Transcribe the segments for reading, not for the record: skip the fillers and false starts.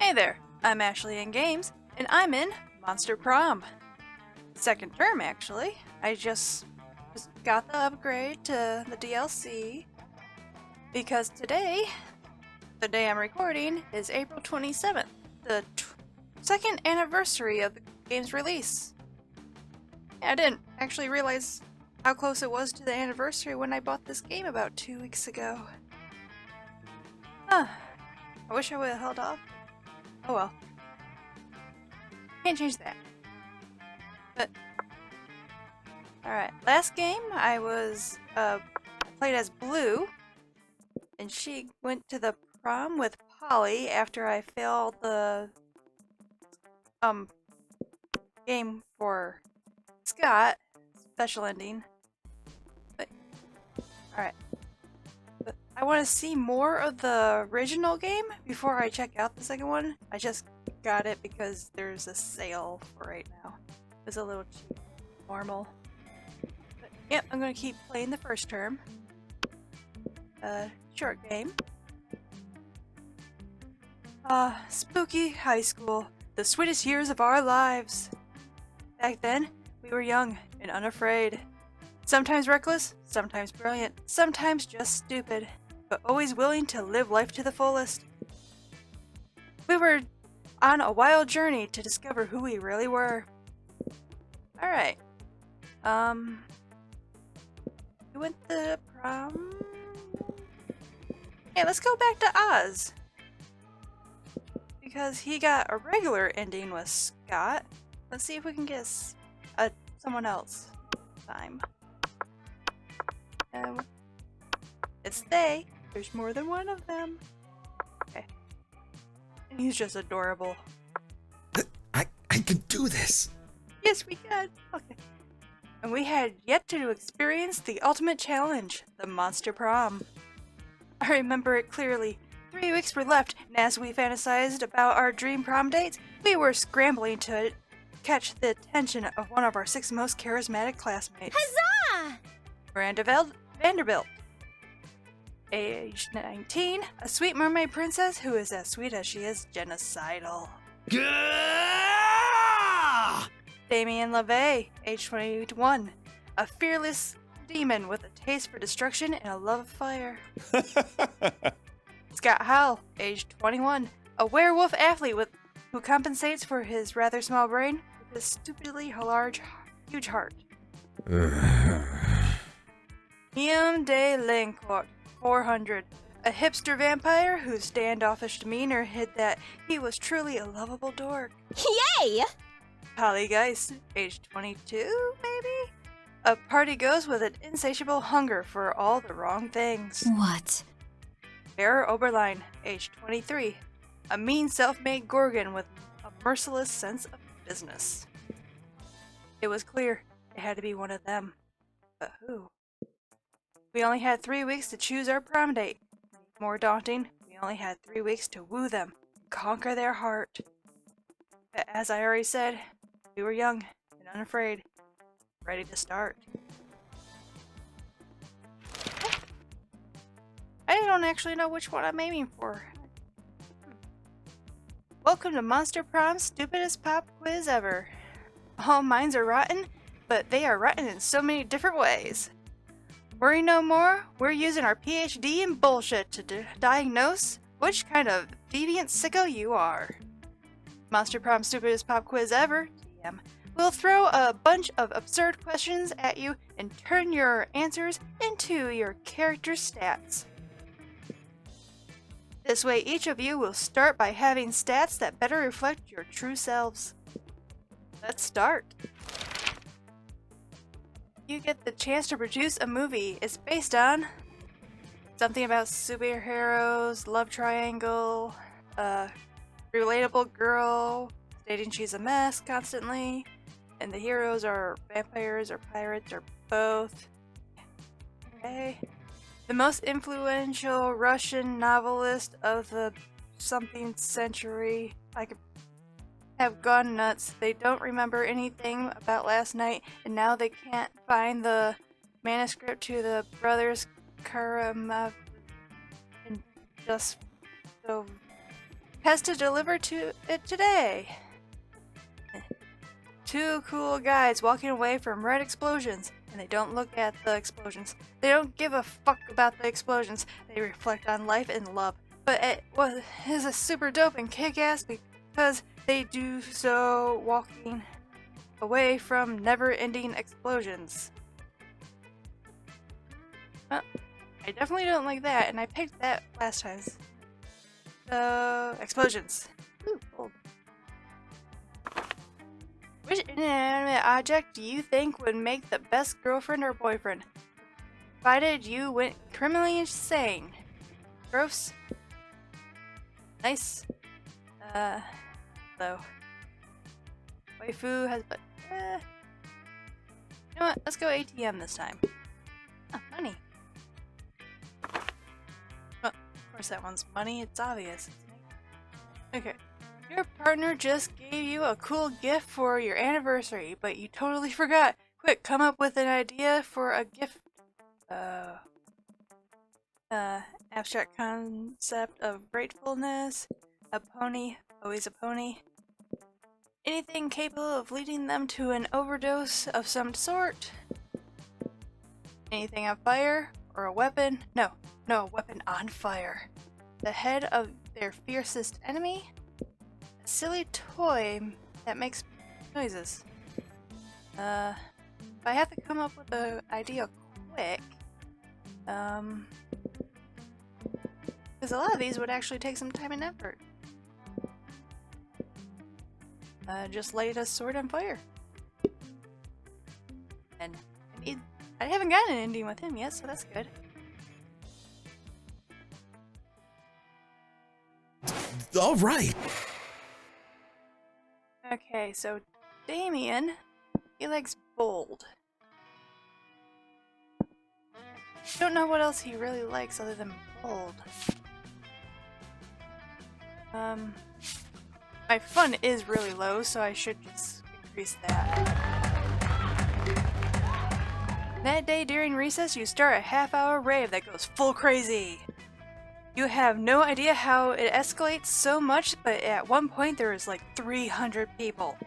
Hey there, I'm Ashley in Games, and I'm in Monster Prom. Second term, actually. I just got the upgrade to the DLC because today, the day I'm recording, is April 27th, the second anniversary of the game's release. I didn't actually realize how close it was to the anniversary when I bought this game about 2 weeks ago. Huh. I wish I would have held off. Oh well. Can't change that. But alright, last game I was played as Blue, and she went to the prom with Polly after I failed the game for Scott special ending. But alright. But I want to see more of the original game before I check out the second one. I just got it because there's a sale for right now. It's a little cheap, normal. But yep, I'm gonna keep playing the first term. Short game. Spooky high school. The sweetest years of our lives. Back then, we were young and unafraid. Sometimes reckless, sometimes brilliant, sometimes just stupid, but always willing to live life to the fullest. We were on a wild journey to discover who we really were. Alright. We went to prom. Hey, let's go back to Oz. Because he got a regular ending with Scott. Let's see if we can get someone else this time. It's they. There's more than one of them. Okay. And he's just adorable. I can do this. Yes, we can. Okay. And we had yet to experience the ultimate challenge, the Monster Prom. I remember it clearly. 3 weeks were left, and as we fantasized about our dream prom dates, we were scrambling to catch the attention of one of our 6 most charismatic classmates. Huzzah! Miranda Vanderbilt. Age 19, a sweet mermaid princess who is as sweet as she is genocidal. Gah! Damien LaVey, age 21, a fearless demon with a taste for destruction and a love of fire. Scott Howell, age 21, a werewolf athlete who compensates for his rather small brain with his stupidly huge heart. Guillaume de Lincourt, 400, a hipster vampire whose standoffish demeanor hid that he was truly a lovable dork. Yay! Polly Geist, age 22, maybe? A party goes with an insatiable hunger for all the wrong things. What? Vera Oberline, age 23, a mean self-made Gorgon with a merciless sense of business. It was clear it had to be one of them. But who? We only had 3 weeks to choose our prom date. More daunting, we only had 3 weeks to woo them, conquer their heart. But as I already said, we were young and unafraid, ready to start. I don't actually know which one I'm aiming for. Welcome to Monster Prom's stupidest pop quiz ever. All minds are rotten, but they are rotten in so many different ways. Worry no more, we're using our PhD in bullshit to diagnose which kind of deviant sicko you are. Monster Prom's stupidest pop quiz ever, TM, will throw a bunch of absurd questions at you and turn your answers into your character stats. This way, each of you will start by having stats that better reflect your true selves. Let's start. You get the chance to produce a movie. It's based on something about superheroes, love triangle, relatable girl stating she's a mess constantly, and the heroes are vampires or pirates or both. Okay. The most influential Russian novelist of the something century. I could have gone nuts. They don't remember anything about last night, and now they can't find the manuscript to the brothers Karamazov and just so has to deliver to it today. Two cool guys walking away from red explosions, and they don't look at the explosions. They don't give a fuck about the explosions. They reflect on life and love. But it is a super dope and kick-ass because they do so walking away from never-ending explosions. Well, I definitely don't like that, and I picked that last time. So, explosions. Ooh, cool. Which inanimate object do you think would make the best girlfriend or boyfriend? Provided you went criminally insane. Gross. Nice. Low. Waifu has but you know what? Let's go ATM this time. Oh, money. Well, of course that one's money. It's obvious. Okay. Your partner just gave you a cool gift for your anniversary, but you totally forgot. Quick, come up with an idea for a gift. Abstract concept of gratefulness. A pony, always a pony. Anything capable of leading them to an overdose of some sort. Anything on fire or a weapon? No, a weapon on fire. The head of their fiercest enemy. A silly toy that makes noises. If I have to come up with an idea quick, because a lot of these would actually take some time and effort. Just light a sword on fire. And I haven't gotten an ending with him yet, so that's good. All right. Okay, so Damien, he likes bold. Don't know what else he really likes other than bold. My fun is really low, so I should just increase that. That day during recess, you start a half-hour rave that goes full crazy. You have no idea how it escalates so much, but at one point there is like 300 people.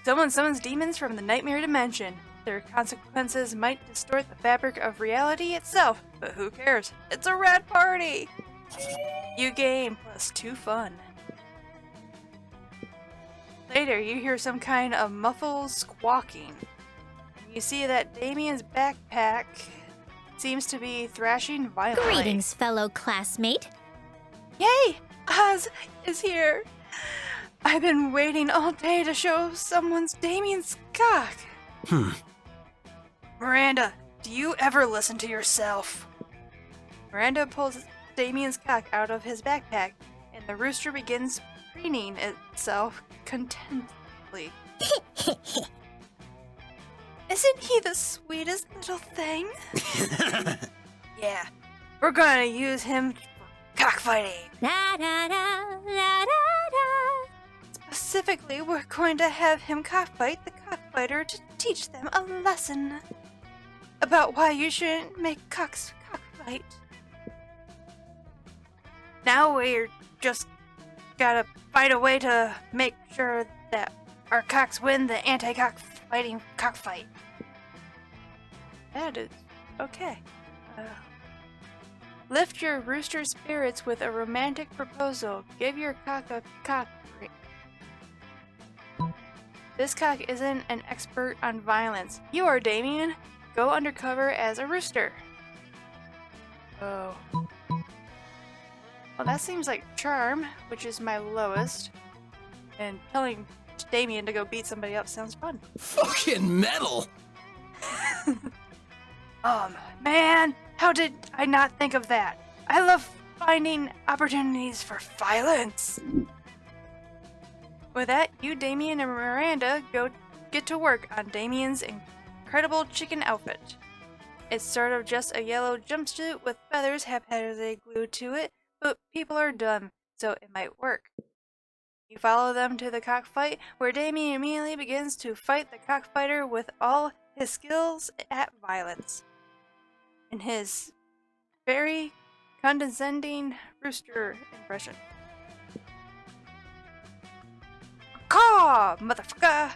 Someone summons demons from the nightmare dimension. Their consequences might distort the fabric of reality itself, but who cares? It's a rad party! You gain plus 2 fun. Later, you hear some kind of muffled squawking. You see that Damien's backpack seems to be thrashing violently. Greetings, fellow classmate. Yay! Oz is here! I've been waiting all day to show someone's Damien's cock. Miranda, do you ever listen to yourself? Miranda pulls Damien's cock out of his backpack, and the rooster begins preening itself contentedly. Isn't he the sweetest little thing? Yeah, we're gonna use him for cockfighting. Da da da da da da. Specifically, we're going to have him cockfight the cockfighter to teach them a lesson about why you shouldn't make cocks cockfight. Now we're just gotta find a way to make sure that our cocks win the anti-cockfighting cockfight. That is okay. Lift your rooster spirits with a romantic proposal. Give your cock a cock ring. This cock isn't an expert on violence. You are Damien. Go undercover as a rooster. Oh. Well, that seems like charm, which is my lowest. And telling Damien to go beat somebody up sounds fun. Fucking metal. Man, how did I not think of that? I love finding opportunities for violence. With that, you, Damien, and Miranda go get to work on Damien's incredible chicken outfit. It's sort of just a yellow jumpsuit with feathers haphazardly glued to it, but people are dumb, so it might work. You follow them to the cockfight, where Damien immediately begins to fight the cockfighter with all his skills at violence. In his very condescending rooster impression. Squaw, motherfucker!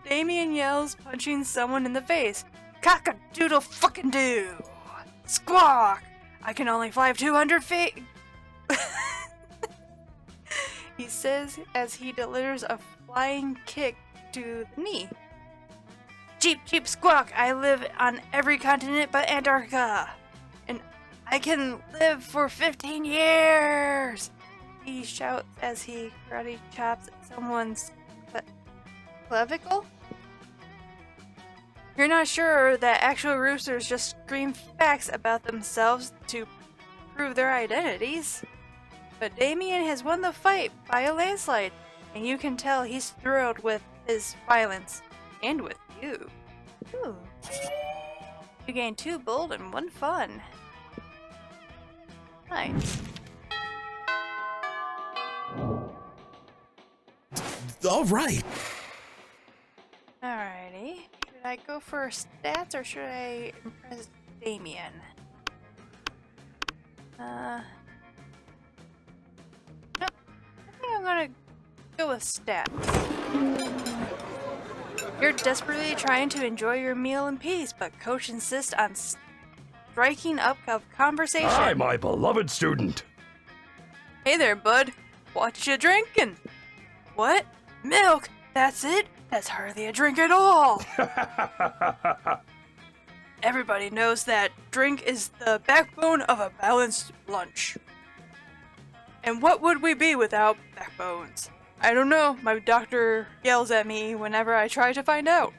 Damien yells, punching someone in the face. Cock-a-doodle fucking do! Squawk! I can only fly 200 feet! He says as he delivers a flying kick to the knee. Cheep, cheep, squawk! I live on every continent but Antarctica! And I can live for 15 years! He shouts as he karate chops someone's clavicle? You're not sure that actual roosters just scream facts about themselves to prove their identities. But Damien has won the fight by a landslide, and you can tell he's thrilled with his violence. And with you. Ooh. You gain 2 bold and 1 fun. Nice. All right. Alrighty. Should I go for stats or should I impress Damien? No, I think I'm gonna go with stats. You're desperately trying to enjoy your meal in peace, but Coach insists on striking up a conversation. Hi, my beloved student. Hey there, bud. What you drinking? What? Milk? That's it? That's hardly a drink at all. Everybody knows that drink is the backbone of a balanced lunch. And what would we be without backbones? I don't know. My doctor yells at me whenever I try to find out.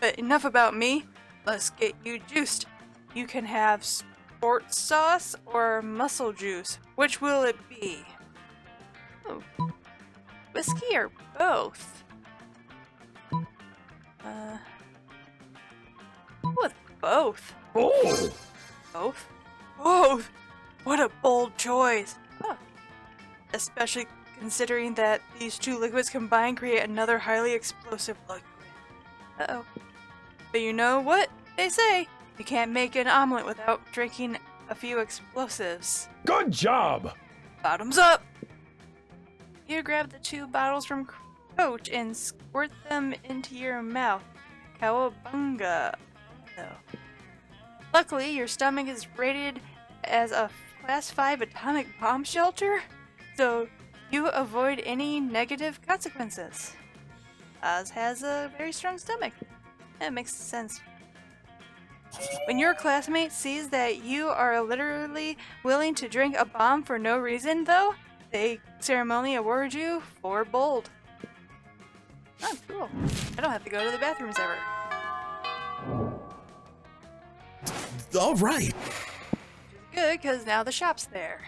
But enough about me. Let's get you juiced. You can have sports sauce or muscle juice. Which will it be? Oh. Whiskey or both? With both. Oh! Both? Both! What a bold choice. Huh. Especially considering that these 2 liquids combined create another highly explosive liquid. Uh-oh. But you know what they say? You can't make an omelet without drinking a few explosives. Good job! Bottoms up! You grab the 2 bottles from Coach and squirt them into your mouth. Cowabunga. No. Luckily, your stomach is rated as a Class 5 atomic bomb shelter, so you avoid any negative consequences. Oz has a very strong stomach. That makes sense. When your classmate sees that you are literally willing to drink a bomb for no reason, though, they ceremonially award you 4 bold. Oh, cool. I don't have to go to the bathrooms ever. All right. Good, because now the shop's there.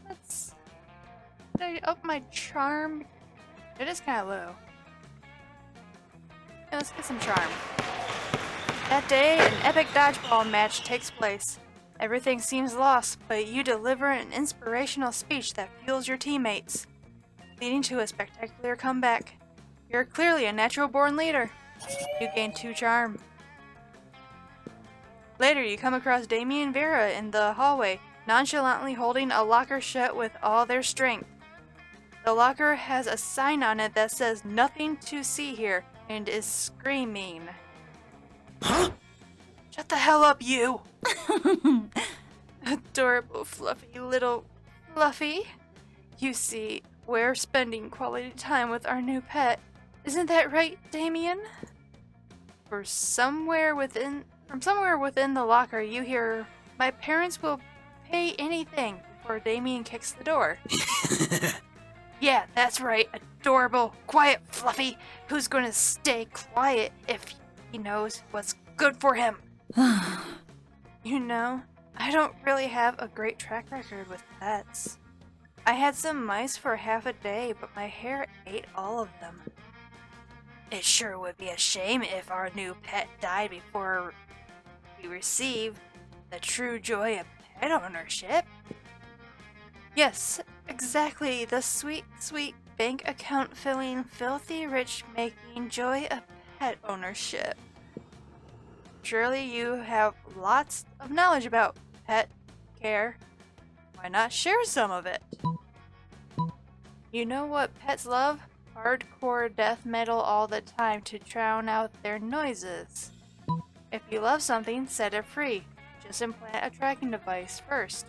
Let's... Did I up my charm? It is kind of low. Yeah, let's get some charm. That day, an epic dodgeball match takes place. Everything seems lost, but you deliver an inspirational speech that fuels your teammates, leading to a spectacular comeback. You're clearly a natural-born leader. You gain 2 charm. Later, you come across Damien and Vera in the hallway, nonchalantly holding a locker shut with all their strength. The locker has a sign on it that says "Nothing to see here" and is screaming. Huh? Shut the hell up, you! Adorable, fluffy little Fluffy. You see, we're spending quality time with our new pet. Isn't that right, Damien? From somewhere within the locker, you hear, "My parents will pay anything," before Damien kicks the door. Yeah, that's right, adorable, quiet Fluffy. Who's gonna stay quiet if he knows what's good for him? You know, I don't really have a great track record with pets. I had some mice for half a day, but my hair ate all of them. It sure would be a shame if our new pet died before we receive the true joy of pet ownership. Yes, exactly, the sweet, sweet bank account filling, filthy rich making joy of pet ownership. Surely you have lots of knowledge about pet care. Why not share some of it? You know what pets love? Hardcore death metal all the time to drown out their noises. If you love something, set it free. Just implant a tracking device first.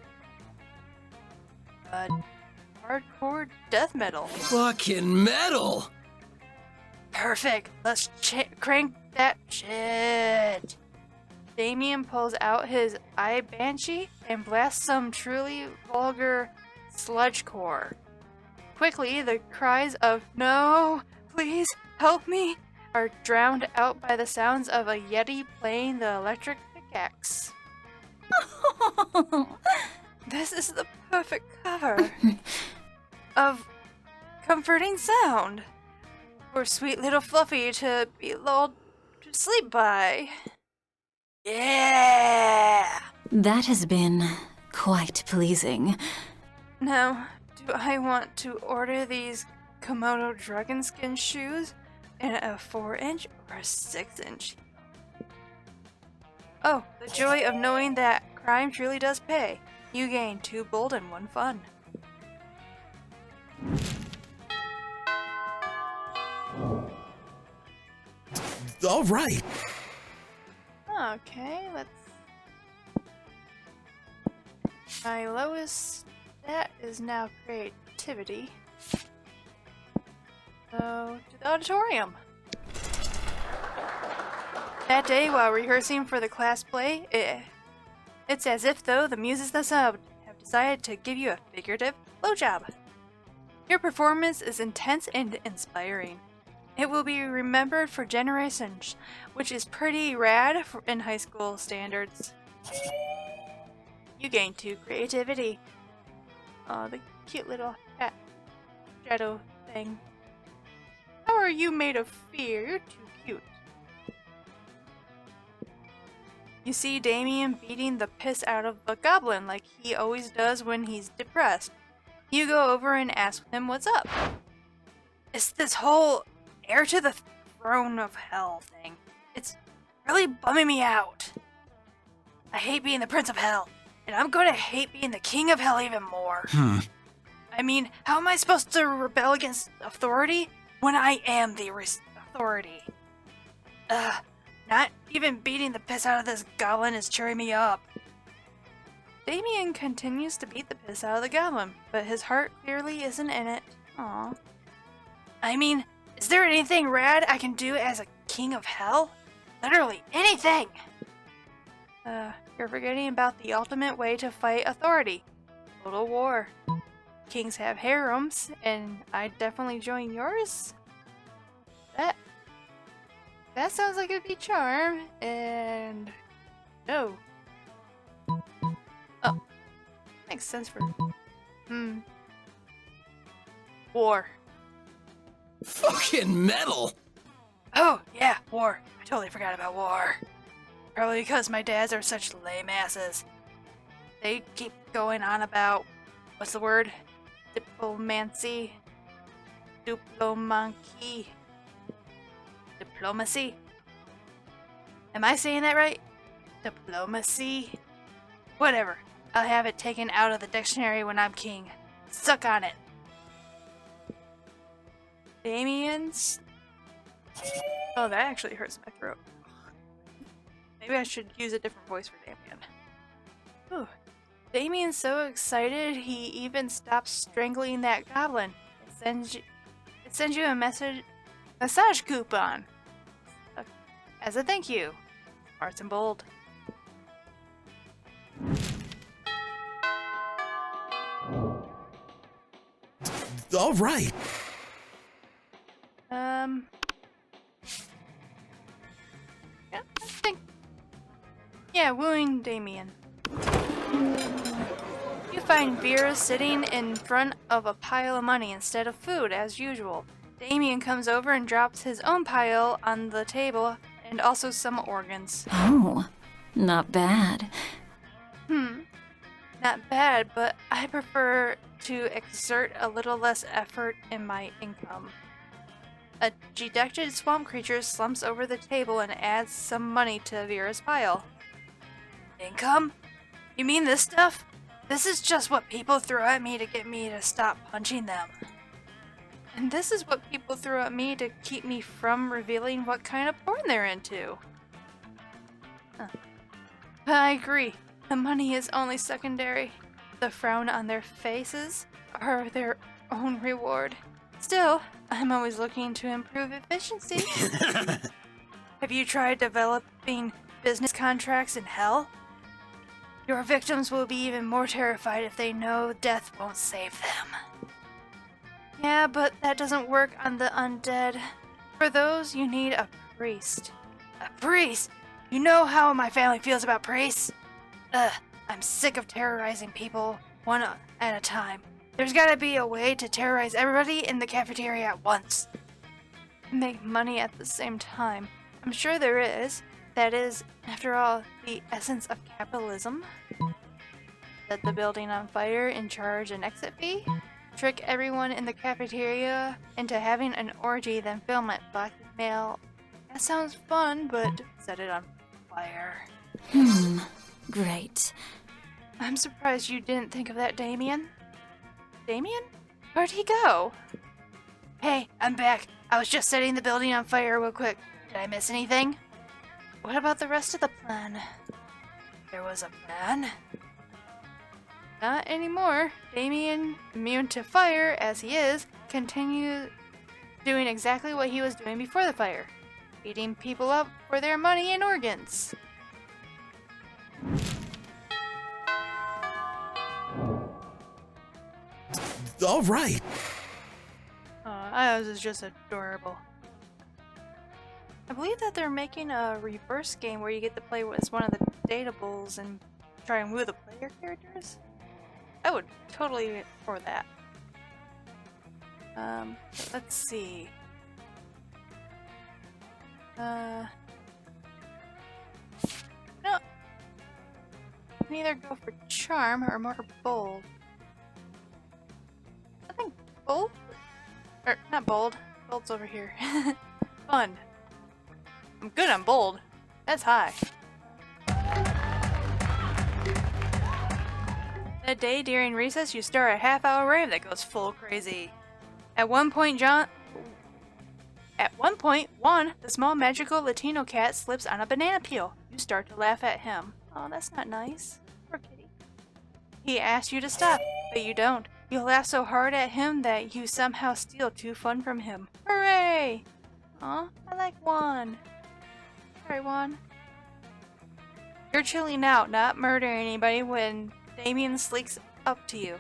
Hardcore death metal. Fucking metal! Perfect. Let's crank that shit. Damien pulls out his eye banshee and blasts some truly vulgar sludgecore. Quickly, the cries of "No, please help me" are drowned out by the sounds of a yeti playing the electric pickaxe. This is the perfect cover of comforting sound for sweet little Fluffy to be lulled to sleep by. Yeah! That has been quite pleasing. Now, do I want to order these Komodo dragon skin shoes in a 4-inch or a 6-inch? Oh, the joy of knowing that crime truly does pay. You gain 2 bold and 1 fun. All right. Okay, let's... My lowest stat is now creativity. So, to the auditorium. That day, while rehearsing for the class play, it's as if though the muses themselves have decided to give you a figurative blowjob. Your performance is intense and inspiring. It will be remembered for generations, which is pretty rad in high school standards. You gain 2 creativity. Oh, the cute little cat shadow thing. How are you made of fear? You're too cute. You see Damien beating the piss out of a goblin like he always does when he's depressed. You go over and ask him what's up. It's this whole heir to the throne of hell thing. It's really bumming me out. I hate being the prince of hell, and I'm going to hate being the king of hell even more. I mean, how am I supposed to rebel against authority when I am the authority? Not even beating the piss out of this goblin is cheering me up. Damien continues to beat the piss out of the goblin, but his heart clearly isn't in it. Aww. I mean, is there anything rad I can do as a king of hell? Literally anything! You're forgetting about the ultimate way to fight authority. Total war. Kings have harems, and I'd definitely join yours. That sounds like it'd be charm, and no. Oh, makes sense for war. Fucking metal! Oh yeah, war. I totally forgot about war. Probably because my dads are such lame asses. They keep going on about what's the word? Diplomancy. Diplomacy? Am I saying that right? Diplomacy? Whatever. I'll have it taken out of the dictionary when I'm king. Suck on it. Damien's... Oh, that actually hurts my throat. Maybe I should use a different voice for Damien. Ooh. Damien's so excited he even stops strangling that goblin. It sends you a massage coupon. As a thank you. Smart and bold. All right. Yeah, I think. Yeah, wooing Damien. You find Vera sitting in front of a pile of money instead of food, as usual. Damien comes over and drops his own pile on the table, and also some organs. Oh, not bad. Not bad, but I prefer to exert a little less effort in my income. A dejected swamp creature slumps over the table and adds some money to Vera's pile. Income? You mean this stuff? This is just what people throw at me to get me to stop punching them. And this is what people throw at me to keep me from revealing what kind of porn they're into. Huh. I agree. The money is only secondary. The frown on their faces are their own reward. Still, I'm always looking to improve efficiency. Have you tried developing business contracts in hell? Your victims will be even more terrified if they know death won't save them. Yeah, but that doesn't work on the undead. For those, you need a priest. A priest? You know how my family feels about priests? I'm sick of terrorizing people one at a time. There's gotta be a way to terrorize everybody in the cafeteria at once. Make money at the same time. I'm sure there is. That is, after all, the essence of capitalism. Set the building on fire and charge an exit fee? Trick everyone in the cafeteria into having an orgy, then film it. Blackmail. That sounds fun, but set it on fire. Great. I'm surprised you didn't think of that, Damien. Damien? Where'd he go? Hey, I'm back. I was just setting the building on fire real quick. Did I miss anything? What about the rest of the plan? There was a plan? Not anymore. Damien, immune to fire as he is, continues doing exactly what he was doing before the fire. Beating people up for their money and organs. All right. This is just adorable. I believe that they're making a reverse game where you get to play as one of the datables and try and woo the player characters. I would totally be for that. Let's see. No. I can either go for charm or more bold. I think bold? Or, not bold. Bold's over here. Fun. I'm good on bold. That's high. A day during recess, you start a half-hour rave that goes full crazy. At one point, one, the small magical Latino cat slips on a banana peel. You start to laugh at him. Oh, that's not nice. Poor kitty. He asks you to stop, but you don't. You laugh so hard at him that you somehow steal 2 fun from him. Hooray! Aw, I like Juan. Sorry, Juan. You're chilling out, not murdering anybody, when Damien sneaks up to you.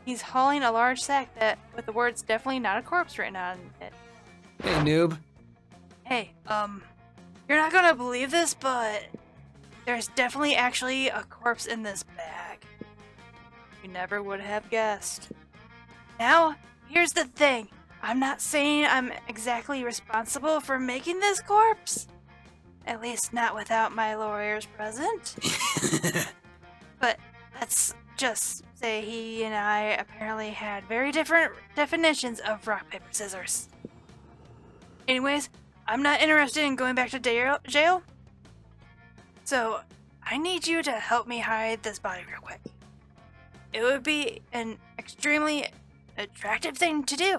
He's hauling a large sack with the words "definitely not a corpse" written on it. Hey, noob. Hey, you're not gonna believe this, but there's definitely actually a corpse in this bag. You never would have guessed. Now, here's the thing. I'm not saying I'm exactly responsible for making this corpse. At least not without my lawyers present. But let's just say he and I apparently had very different definitions of rock, paper, scissors. Anyways, I'm not interested in going back to jail. So, I need you to help me hide this body real quick. It would be an extremely attractive thing to do.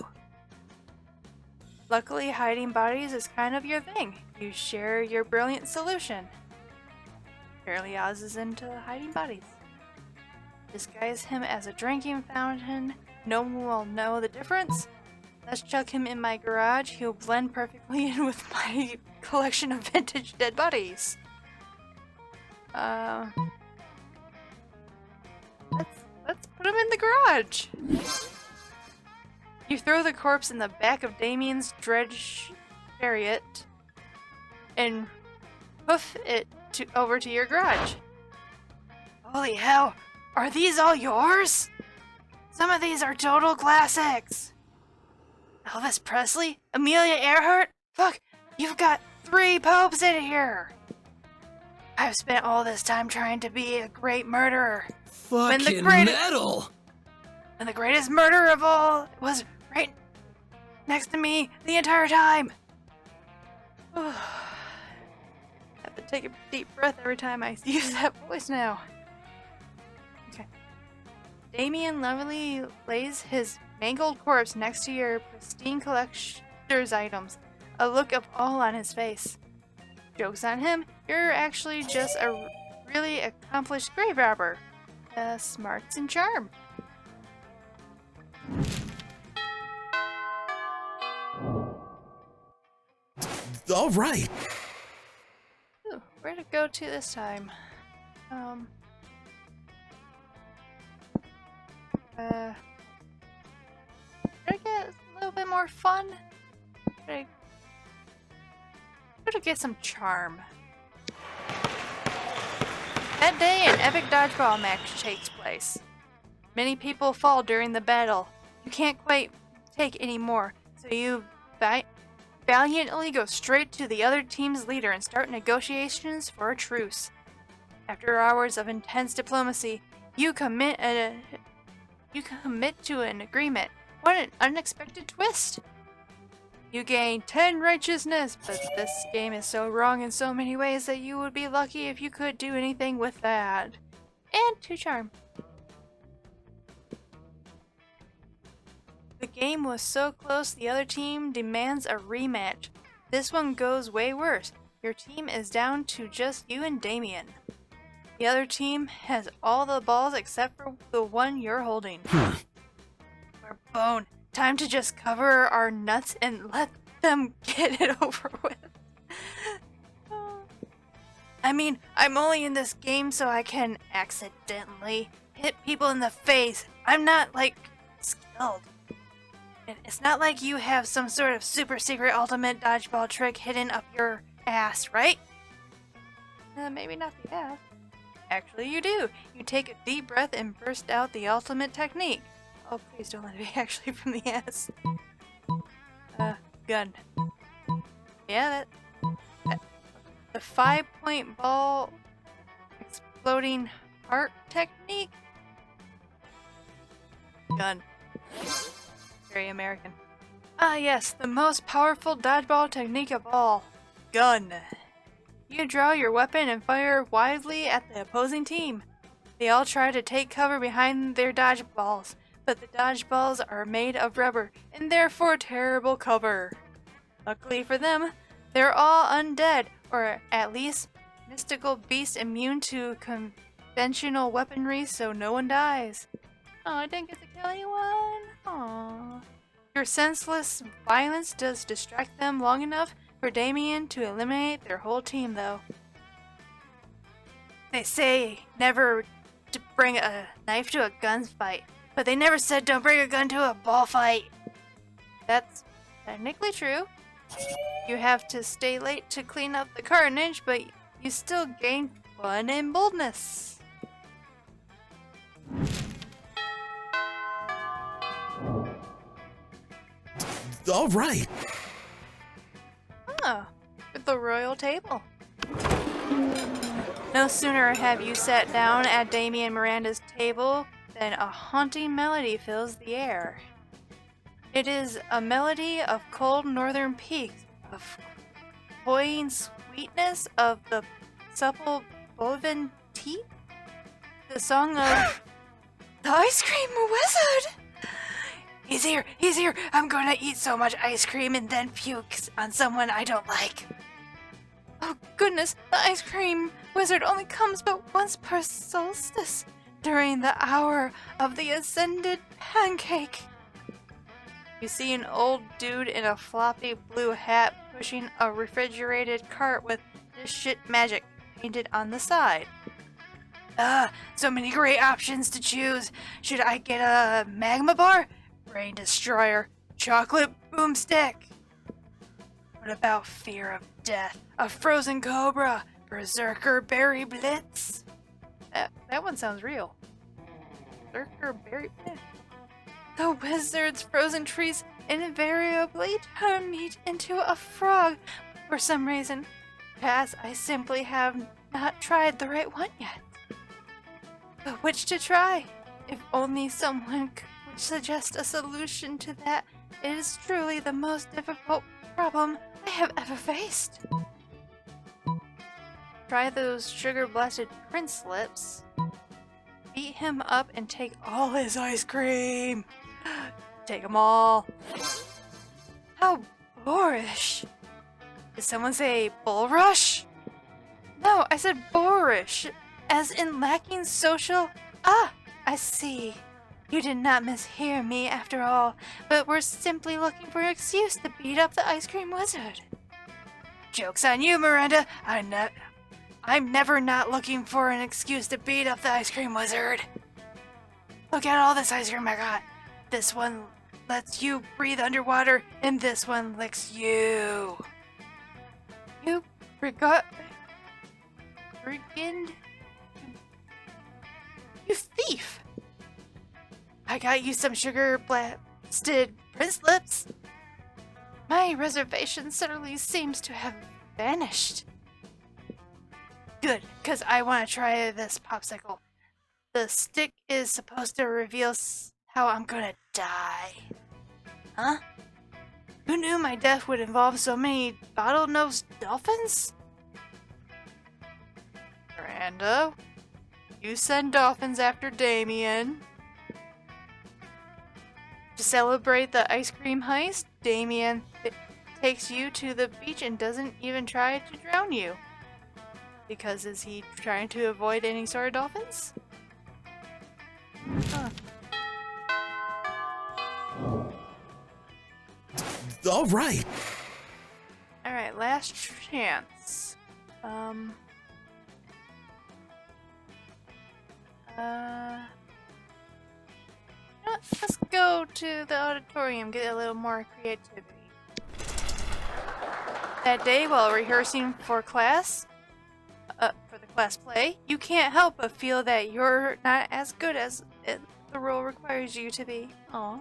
Luckily, hiding bodies is kind of your thing. You share your brilliant solution. Apparently Oz is into hiding bodies. Disguise him as a drinking fountain. No one will know the difference. Let's chuck him in my garage. He'll blend perfectly in with my collection of vintage dead bodies. Let's put him in the garage. You throw the corpse in the back of Damien's dredge chariot and hoof it over to your garage. Holy hell! Are these all yours? Some of these are total classics. Elvis Presley? Amelia Earhart? Fuck, you've got 3 popes in here. I've spent all this time trying to be a great murderer. Fucking metal! And the greatest murder of all was right next to me the entire time. I have to take a deep breath every time I use that voice now. Okay. Damien lovingly lays his mangled corpse next to your pristine collector's items, a look of awe on his face. Joke's on him, you're actually just a really accomplished grave robber. Smarts and charm. All right. Ooh, where to go to this time? Should I get a little bit more fun? Should I get some charm? That day, an epic dodgeball match takes place. Many people fall during the battle. You can't quite take any more, so you valiantly go straight to the other team's leader and start negotiations for a truce. After hours of intense diplomacy, you commit to an agreement. What an unexpected twist! You gain 10 righteousness, but this game is so wrong in so many ways that you would be lucky if you could do anything with that. And 2 charm. The game was so close the other team demands a rematch. This one goes way worse. Your team is down to just you and Damien. The other team has all the balls except for the one you're holding. We're boned. Time to just cover our nuts and let them get it over with. I mean, I'm only in this game so I can accidentally hit people in the face. I'm not, like, skilled. And it's not like you have some sort of super secret ultimate dodgeball trick hidden up your ass, right? Maybe not the ass. Actually, you do. You take a deep breath and burst out the ultimate technique. Oh, please don't let it be actually from the ass. Gun. Yeah, that the 5-point ball exploding heart technique? Gun. Very American. Ah, yes, the most powerful dodgeball technique of all. Gun. You draw your weapon and fire wildly at the opposing team. They all try to take cover behind their dodgeballs, but the dodgeballs are made of rubber and therefore terrible cover. Luckily for them, they're all undead, or at least mystical beasts immune to conventional weaponry, so no one dies. Oh, I didn't get to kill anyone. Aww. Your senseless violence does distract them long enough for Damien to eliminate their whole team, though. They say never to bring a knife to a gunfight, but they never said don't bring a gun to a ball fight. That's technically true. You have to stay late to clean up the carnage, but you still gain fun and boldness. All right. Oh, at the royal table. No sooner have you sat down at Damien Miranda's table than a haunting melody fills the air. It is a melody of cold northern peaks, of cloying sweetness of the supple bovine teeth, the song of the ice cream wizard. He's here, I'm gonna eat so much ice cream and then puke on someone I don't like. Oh goodness, the ice cream wizard only comes but once per solstice, during the hour of the ascended pancake. You see an old dude in a floppy blue hat pushing a refrigerated cart with "This shit magic" painted on the side. So many great options to choose. Should I get a magma bar? Brain destroyer? Chocolate boomstick? What about fear of death? A frozen cobra? Berserker berry blitz? That one sounds real. Berserker berry blitz. The wizard's frozen trees invariably turn me into a frog for some reason. Perhaps I simply have not tried the right one yet. But which to try? If only someone would suggest a solution to that It is truly the most difficult problem I have ever faced. Try those sugar-blasted prince lips. Beat him up and take all his ice cream. Take them all. How boorish. Did someone say bulrush? No, I said boorish, as in lacking social. Ah, I see. You did not mishear me after all, but were simply looking for an excuse to beat up the ice cream wizard. Joke's on you, Miranda. I'm never not looking for an excuse to beat up the ice cream wizard. Look at all this ice cream I got. This one lets you breathe underwater, and this one licks you. You brigand? You thief! I got you some sugar-blasted prince lips. My reservation suddenly seems to have vanished. Good, because I want to try this popsicle. The stick is supposed to reveal how I'm gonna die. Huh? Who knew my death would involve so many bottlenose dolphins? Miranda, you send dolphins after Damien. To celebrate the ice cream heist, Damien takes you to the beach and doesn't even try to drown you. Because is he trying to avoid any sort of dolphins? Huh. All right. Alright, last chance. Let's go to the auditorium, get a little more creativity. That day, while rehearsing for class, for the class play, you can't help but feel that you're not as good as the role requires you to be. Aw.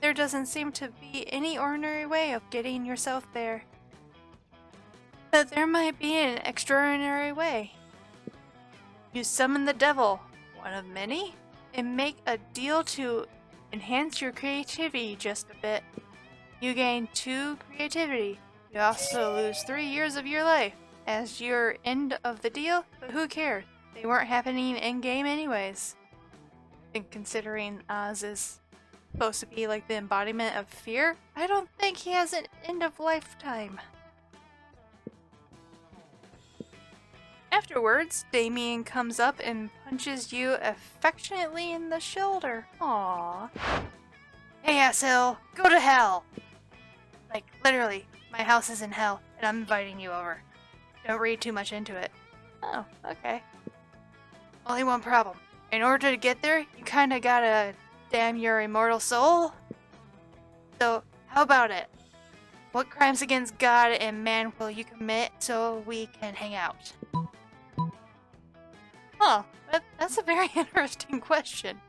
There doesn't seem to be any ordinary way of getting yourself there. But there might be an extraordinary way. You summon the devil, one of many, and make a deal to enhance your creativity just a bit. You gain 2 creativity. You also lose 3 years of your life as your end of the deal, but who cares? They weren't happening in-game anyways. And considering Oz is supposed to be like the embodiment of fear, I don't think he has an end of lifetime. Afterwards, Damien comes up and punches you affectionately in the shoulder. Aww. Hey, asshole, go to hell! Like, literally, my house is in hell, and I'm inviting you over. Don't read too much into it. Oh, okay. Only one problem. In order to get there, you kinda gotta damn your immortal soul. So, how about it? What crimes against God and man will you commit so we can hang out? Huh, that's a very interesting question.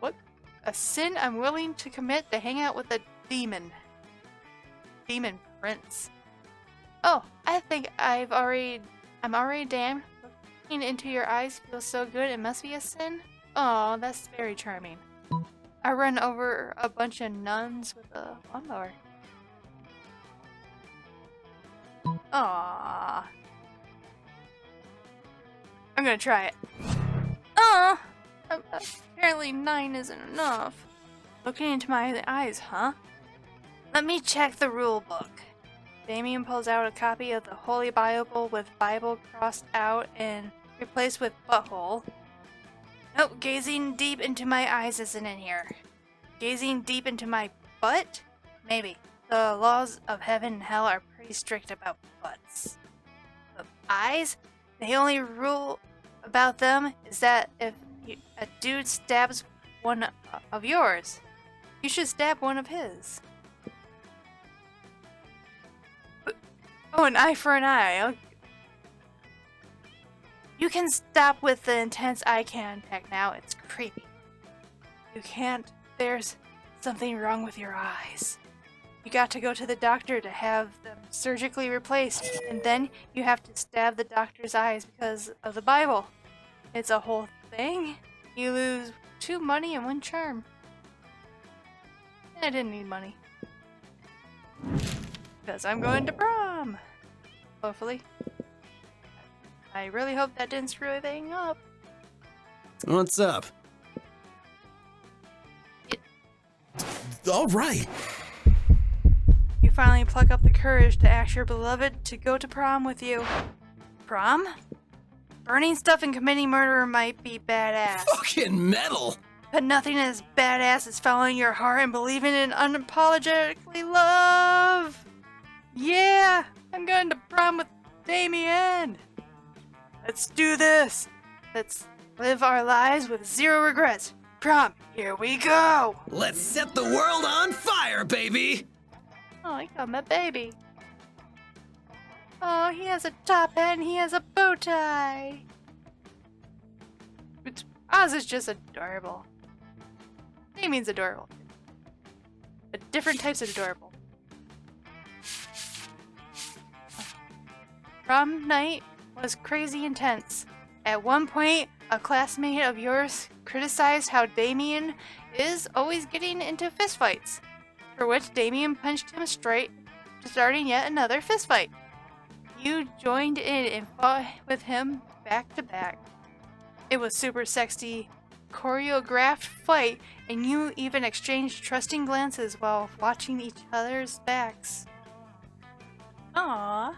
What a sin I'm willing to commit to hang out with a demon. Demon prince. Oh, I think I'm already damned. Looking into your eyes feels so good, it must be a sin? Oh, that's very charming. I run over a bunch of nuns with a lawnmower. Aww. I'm gonna try it. Apparently 9 isn't enough. Looking into my eyes, huh? Let me check the rule book. Damien pulls out a copy of the Holy Bible with Bible crossed out and replaced with butthole. Nope, gazing deep into my eyes isn't in here. Gazing deep into my butt? Maybe. The laws of heaven and hell are pretty strict about butts. The eyes? The only rule about them is that if a dude stabs one of yours, you should stab one of his. Oh, an eye for an eye. You can stop with the intense eye contact now. It's creepy. You can't. There's something wrong with your eyes. You got to go to the doctor to have them surgically replaced, and then you have to stab the doctor's eyes because of the Bible. It's a whole thing. You lose 2 money and 1 charm. I didn't need money. Because I'm going to prom! Hopefully. I really hope that didn't screw anything up. What's up? All right. You finally pluck up the courage to ask your beloved to go to prom with you. Prom? Burning stuff and committing murder might be badass. Fucking metal! But nothing as badass as following your heart and believing in unapologetically love! Yeah! I'm going to prom with Damien! Let's do this! Let's live our lives with zero regrets. Prom, here we go! Let's set the world on fire, baby! Oh, he got my baby. Oh, he has a top hat and he has a bow tie. Oz is just adorable. Damien's adorable. But different types of adorable. Prom night was crazy intense. At one point, a classmate of yours criticized how Damien is always getting into fistfights, for which Damien punched him straight, starting yet another fistfight. You joined in and fought with him back to back. It was super sexy, choreographed fight, and you even exchanged trusting glances while watching each other's backs. Aww.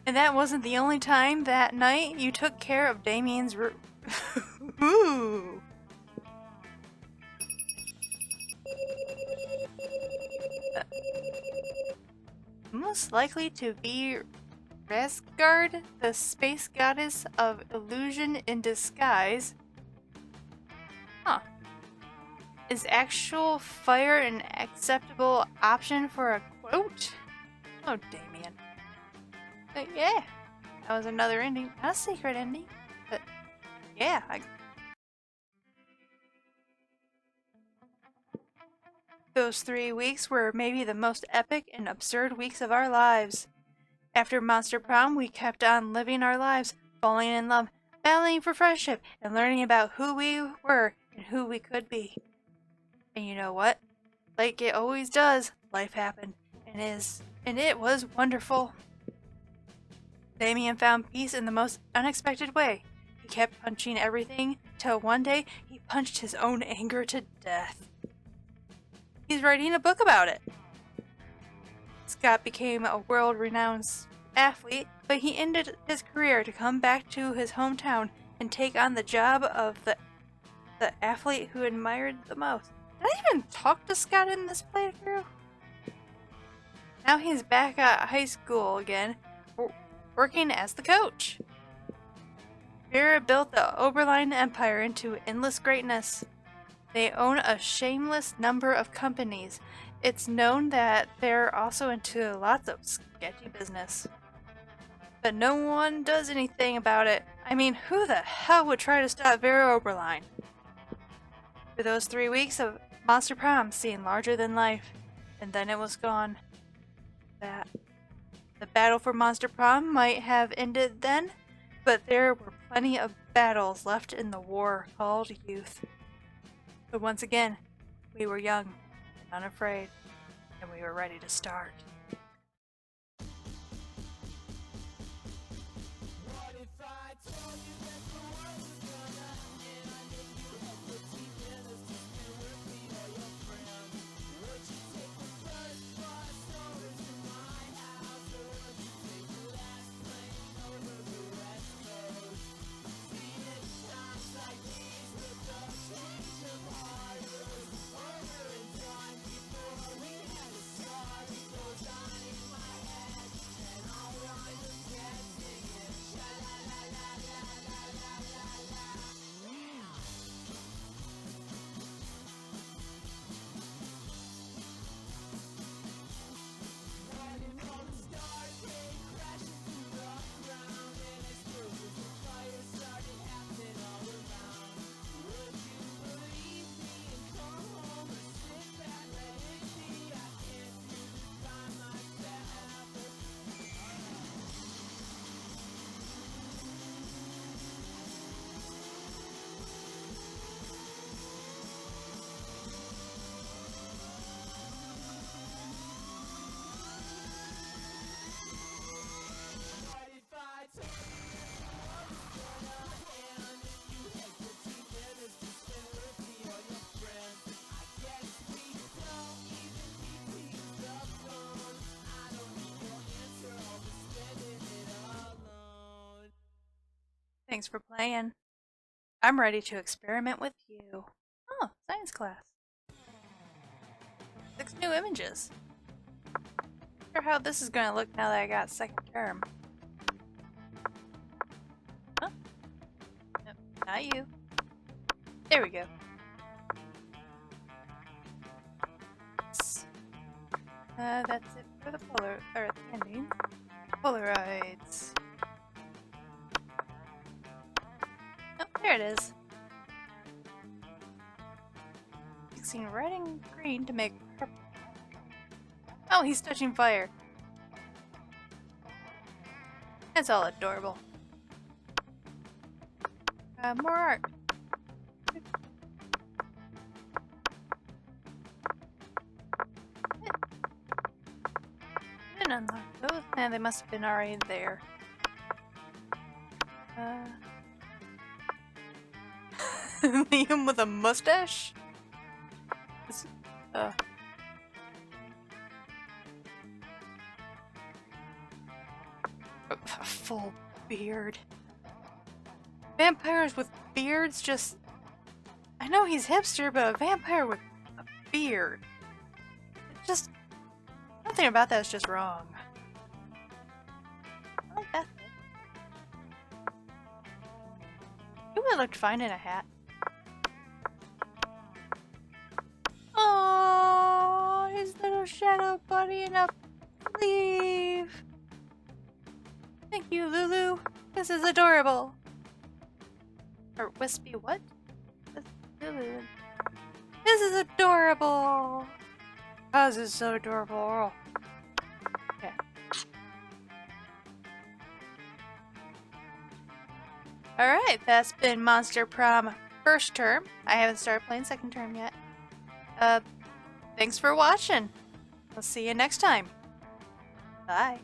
And that wasn't the only time that night you took care of Damien's Ooh. Most likely to be Resgard, the space goddess of illusion in disguise. Huh. Is actual fire an acceptable option for a quote? Oh, Damien. Yeah, that was another ending. Not a secret ending, but yeah. Those 3 weeks were maybe the most epic and absurd weeks of our lives. After Monster Prom, we kept on living our lives, falling in love, battling for friendship, and learning about who we were and who we could be. And you know what? Like it always does, life happened, and it was wonderful. Damien found peace in the most unexpected way. He kept punching everything, till one day he punched his own anger to death. He's writing a book about it. Scott became a world-renowned athlete, but he ended his career to come back to his hometown and take on the job of the athlete who admired the most. Did I even talk to Scott in this playthrough? Now he's back at high school again, working as the coach. Vera built the Oberline Empire into endless greatness. They own a shameless number of companies. It's known that they're also into lots of sketchy business. But no one does anything about it. I mean, who the hell would try to stop Vera Oberline? For those 3 weeks of Monster Prom seemed larger than life, and then it was gone. The battle for Monster Prom might have ended then, but there were plenty of battles left in the war called youth. But once again, we were young and unafraid, and we were ready to start. Thanks for playing. I'm ready to experiment with you. Oh, science class. 6 new images. Wonder how this is gonna look now that I got second term. Huh? Nope, not you. There we go. That's it for the ending. Polaroids. Oh, there it is. Mixing red and green to make purple. Oh, he's touching fire. That's all adorable. More art. Didn't unlock those. They must have been already there. Liam with a mustache? A full beard. Vampires with beards just... I know he's hipster, but a vampire with a beard. It just... Nothing about that is just wrong. I like that. It would have looked fine in a hat. Oh, his little shadow bunny in a sleeve. Thank you, Lulu. This is adorable. Or wispy what? Lulu. This is adorable. Oh, this is so adorable. Okay. Alright, that's been Monster Prom first term. I haven't started playing second term yet. Thanks for watching. I'll see you next time. Bye.